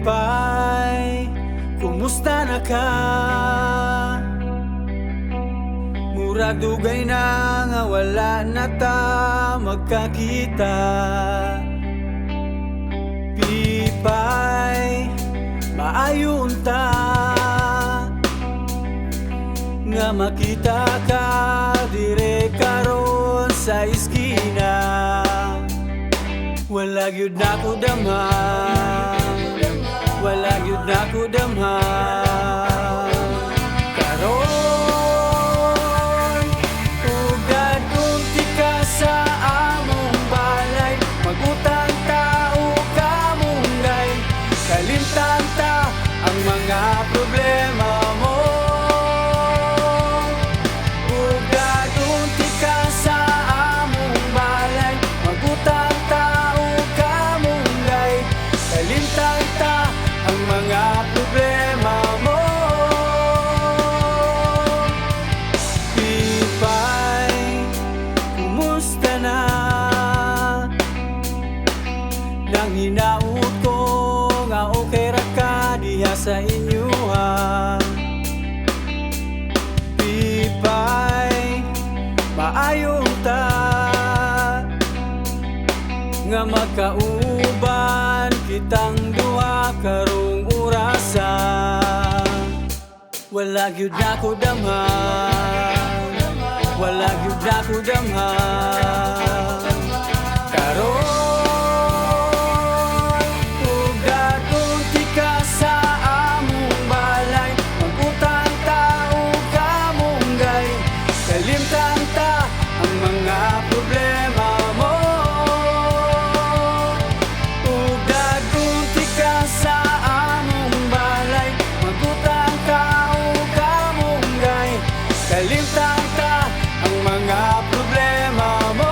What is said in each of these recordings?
Pipay, kumusta na ka? Murag dugay na nga wala na ta magkakita. Pipay, maayon ta nga makita ka dire karon sa iskina. Wala gyud nako damha, wala gyud nako damha. Karon ugad unti ka sa among balay, magutang tao ka munggay, kalimtan ta ang mga problema mo. Ugad unti ka sa among balay, magutang tao ka munggay, kalimtan ta ang mga problema mo. Pipay, kumusta na? Nang hinaut ko nga okay ra ka diha sa inyuha. Pipay, maayon ta nga magkauban kitang duha karong orasa. Wala gyud nako damha, wala gyud nako damha. Karon ugad unti ka sa among balay, magutang tao ka munggay, kalimtan ta ang mga problema mo. Ugad unti ka sa among balay, magutang tao ka munggay, kalimtan ta ang mga problema mo.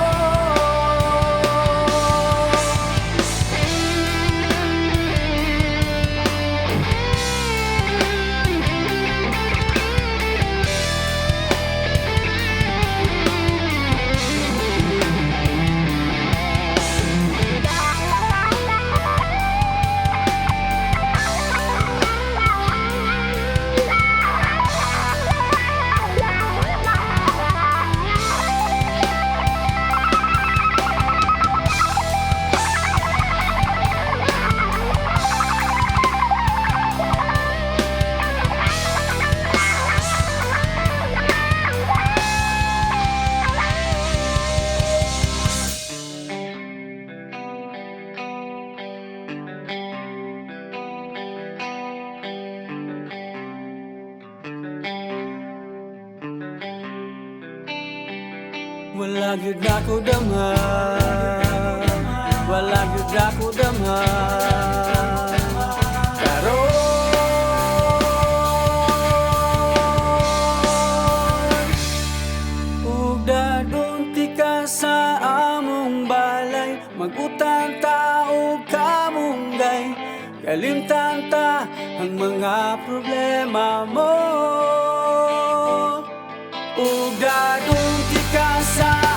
Wala gyud nako damha, wala gyud nako damha. Karon ugad unti ka sa among balay, magutang tao ka munggay, kalimtan ta ang mga problema mo. Ugad unti ka sa